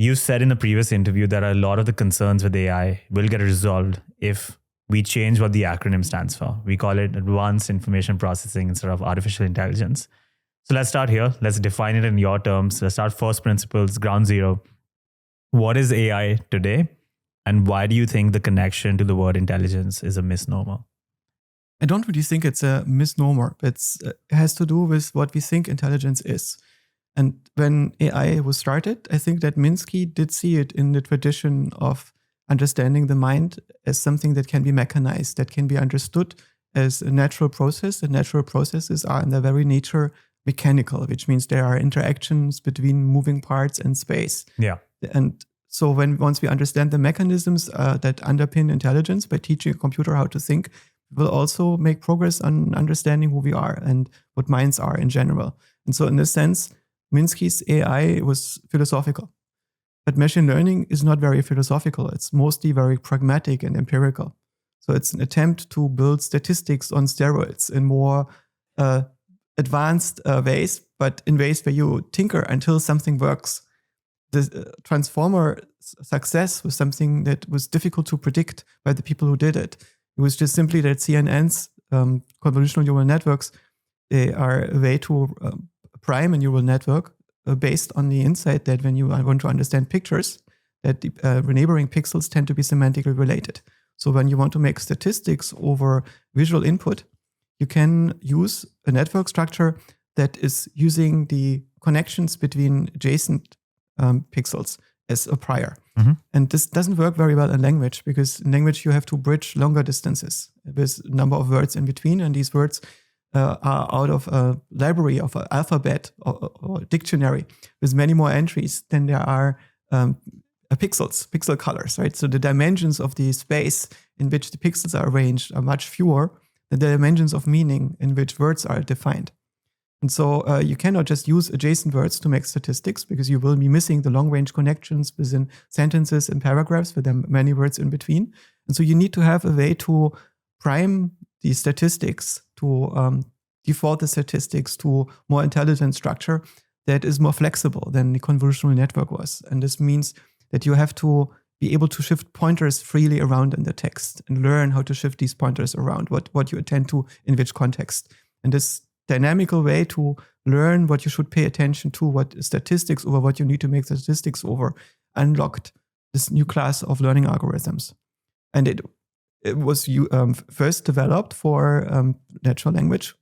You said in a previous interview that a lot of the concerns with AI will get resolved if we change what the acronym stands for. We call it Advanced Information Processing instead of Artificial Intelligence. So let's start here. Let's define it in your terms. Let's start first principles, ground zero. What is AI today? And why do you think the connection to the word intelligence is a misnomer? I don't really think it's a misnomer. It has to do with what we think intelligence is. And when AI was started, I think that Minsky did see it in the tradition of understanding the mind as something that can be mechanized, that can be understood as a natural process. And natural processes are in their very nature mechanical, which means there are interactions between moving parts and space. Yeah. And so once we understand the mechanisms that underpin intelligence by teaching a computer how to think, we will also make progress on understanding who we are and what minds are in general. And so in this sense, Minsky's AI was philosophical. But machine learning is not very philosophical. It's mostly very pragmatic and empirical. So it's an attempt to build statistics on steroids in more advanced ways, but in ways where you tinker until something works. The transformer success was something that was difficult to predict by the people who did it. It was just simply that CNNs, convolutional neural networks, they are a way to prime a neural network based on the insight that when you want to understand pictures, that the neighboring pixels tend to be semantically related. So when you want to make statistics over visual input, you can use a network structure that is using the connections between adjacent pixels as a prior. Mm-hmm. And this doesn't work very well in language, because in language you have to bridge longer distances with a number of words in between, and these words are out of a library of an alphabet or dictionary with many more entries than there are pixel colors, right? So the dimensions of the space in which the pixels are arranged are much fewer than the dimensions of meaning in which words are defined. And so you cannot just use adjacent words to make statistics, because you will be missing the long-range connections within sentences and paragraphs with them many words in between. And so you need to have a way to prime the statistics, to default the statistics to more intelligent structure that is more flexible than the convolutional network was. And this means that you have to be able to shift pointers freely around in the text and learn how to shift these pointers around, what you attend to in which context. And this dynamical way to learn what you should pay attention to, what statistics over, what you need to make statistics over, unlocked this new class of learning algorithms. And it was first developed for natural language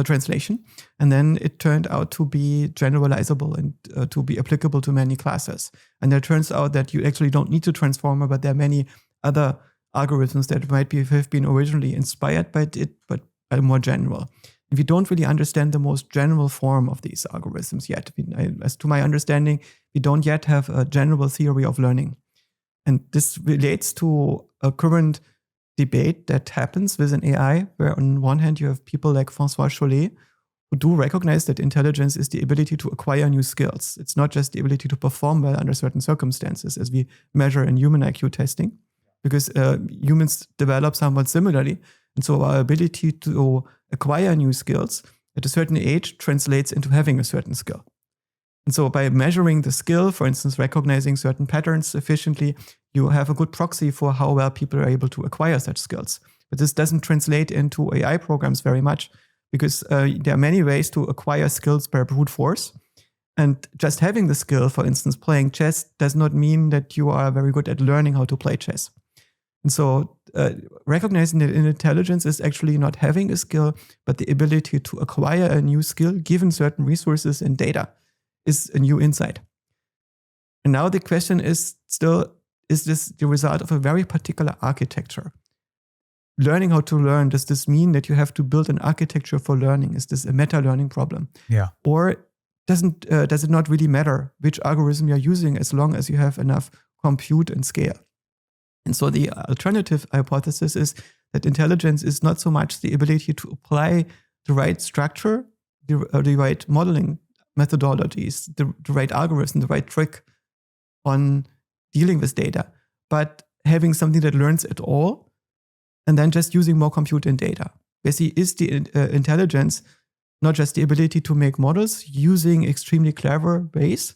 translation, and then it turned out to be generalizable and to be applicable to many classes. And it turns out that you actually don't need a transformer, but there are many other algorithms that might have been originally inspired by it, but are more general. And we don't really understand the most general form of these algorithms yet. As to my understanding, we don't yet have a general theory of learning. And this relates to a current debate that happens within AI, where on one hand you have people like François Chollet, who do recognize that intelligence is the ability to acquire new skills. It's not just the ability to perform well under certain circumstances, as we measure in human IQ testing, because humans develop somewhat similarly. And so our ability to acquire new skills at a certain age translates into having a certain skill. And so by measuring the skill, for instance, recognizing certain patterns efficiently, you have a good proxy for how well people are able to acquire such skills. But this doesn't translate into AI programs very much, because there are many ways to acquire skills by brute force. And just having the skill, for instance, playing chess, does not mean that you are very good at learning how to play chess. And so recognizing that intelligence is actually not having a skill, but the ability to acquire a new skill given certain resources and data is a new insight. And now the question is still, is this the result of a very particular architecture? Learning how to learn, does this mean that you have to build an architecture for learning? Is this a meta-learning problem? Yeah. Or does it not really matter which algorithm you're using as long as you have enough compute and scale? And so the alternative hypothesis is that intelligence is not so much the ability to apply the right structure, the right modeling methodologies, the right algorithm, the right trick on dealing with data, but having something that learns it all and then just using more compute and data. Basically, is the intelligence not just the ability to make models using extremely clever ways,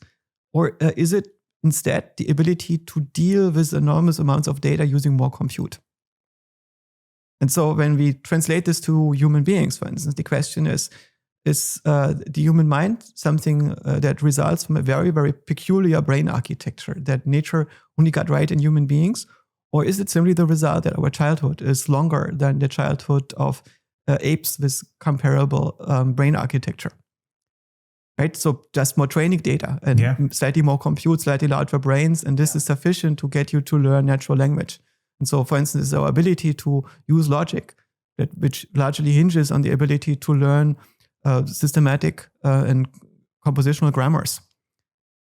or is it instead the ability to deal with enormous amounts of data using more compute. And so when we translate this to human beings, for instance, the question is the human mind something that results from a very, very peculiar brain architecture that nature only got right in human beings? Or is it simply the result that our childhood is longer than the childhood of apes with comparable brain architecture? Right? So just more training data and slightly more compute, slightly larger brains, and this is sufficient to get you to learn natural language. And so, for instance, our ability to use logic, which largely hinges on the ability to learn systematic and compositional grammars.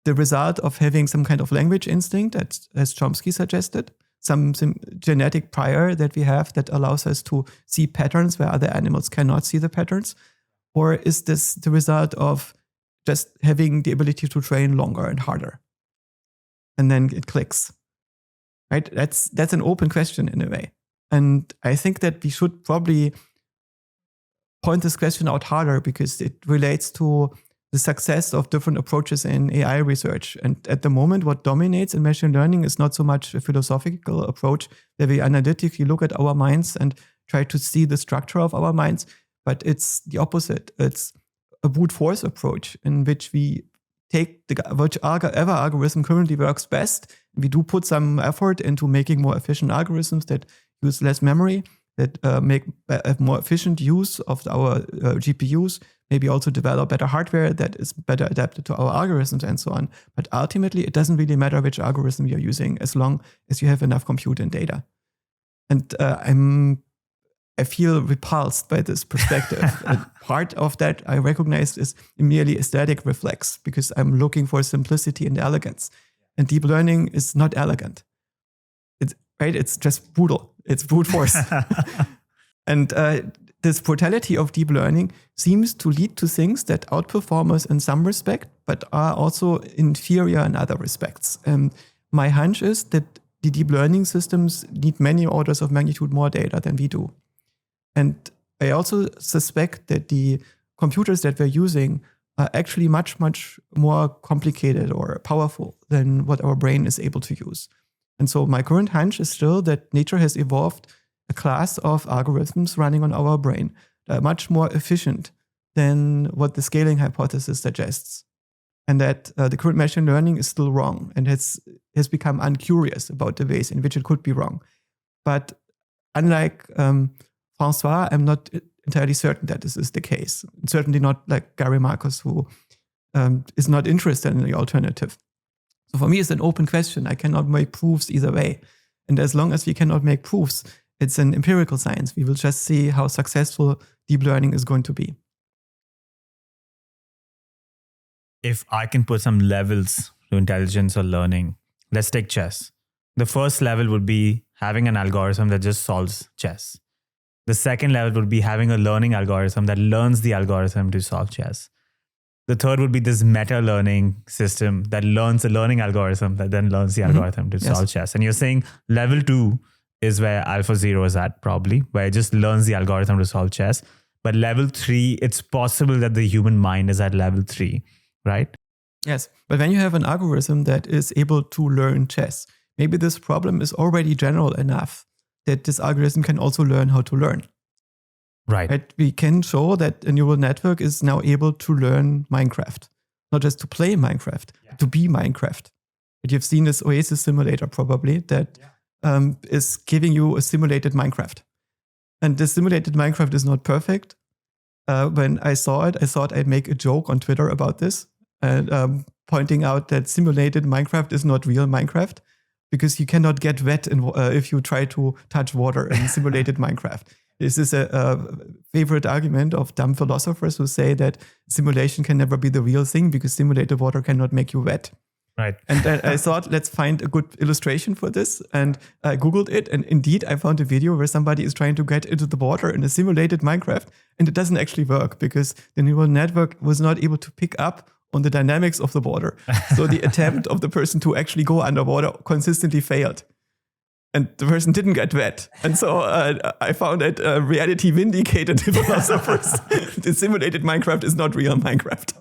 The result of having some kind of language instinct, as Chomsky suggested, some genetic prior that we have that allows us to see patterns where other animals cannot see the patterns? Or is this the result of just having the ability to train longer and harder? And then it clicks. Right? That's an open question in a way. And I think that we should probably point this question out harder because it relates to the success of different approaches in AI research. And at the moment, what dominates in machine learning is not so much a philosophical approach where we analytically look at our minds and try to see the structure of our minds, but it's the opposite. It's a brute force approach in which we take whichever algorithm currently works best. We do put some effort into making more efficient algorithms that use less memory, that make a more efficient use of our GPUs, maybe also develop better hardware that is better adapted to our algorithms and so on. But ultimately, it doesn't really matter which algorithm you're using as long as you have enough compute and data. And I feel repulsed by this perspective. And part of that I recognize is a merely aesthetic reflex because I'm looking for simplicity and elegance. And deep learning is not elegant. It's just brutal. It's brute force. And this brutality of deep learning seems to lead to things that outperform us in some respect, but are also inferior in other respects. My hunch is that the deep learning systems need many orders of magnitude more data than we do. And I also suspect that the computers that we're using are actually much, much more complicated or powerful than what our brain is able to use. And so my current hunch is still that nature has evolved a class of algorithms running on our brain that are much more efficient than what the scaling hypothesis suggests. And that the current machine learning is still wrong and has become uncurious about the ways in which it could be wrong. But unlike Francois, I'm not entirely certain that this is the case. Certainly not like Gary Marcus, who is not interested in the alternative. So for me, it's an open question. I cannot make proofs either way. And as long as we cannot make proofs, it's an empirical science. We will just see how successful deep learning is going to be. If I can put some levels to intelligence or learning, let's take chess. The first level would be having an algorithm that just solves chess. The second level would be having a learning algorithm that learns the algorithm to solve chess. The third would be this meta-learning system that learns the learning algorithm that then learns the algorithm to solve chess. And you're saying level 2 is where AlphaZero is at probably, where it just learns the algorithm to solve chess. But level 3, it's possible that the human mind is at level 3, right? Yes, but when you have an algorithm that is able to learn chess, maybe this problem is already general enough that this algorithm can also learn how to learn. Right. We can show that a neural network is now able to learn Minecraft, not just to play Minecraft, to be Minecraft. But you've seen this Oasis simulator probably that is giving you a simulated Minecraft. And the simulated Minecraft is not perfect. When I saw it, I thought I'd make a joke on Twitter about this and pointing out that simulated Minecraft is not real Minecraft because you cannot get wet if you try to touch water in simulated Minecraft. This is a favorite argument of dumb philosophers who say that simulation can never be the real thing because simulated water cannot make you wet. Right. And I thought, let's find a good illustration for this. And I Googled it. And indeed, I found a video where somebody is trying to get into the water in a simulated Minecraft. And it doesn't actually work because the neural network was not able to pick up on the dynamics of the water. So the attempt of the person to actually go underwater consistently failed. And the person didn't get wet. And so I found that reality vindicated the philosophers. The simulated Minecraft is not real Minecraft.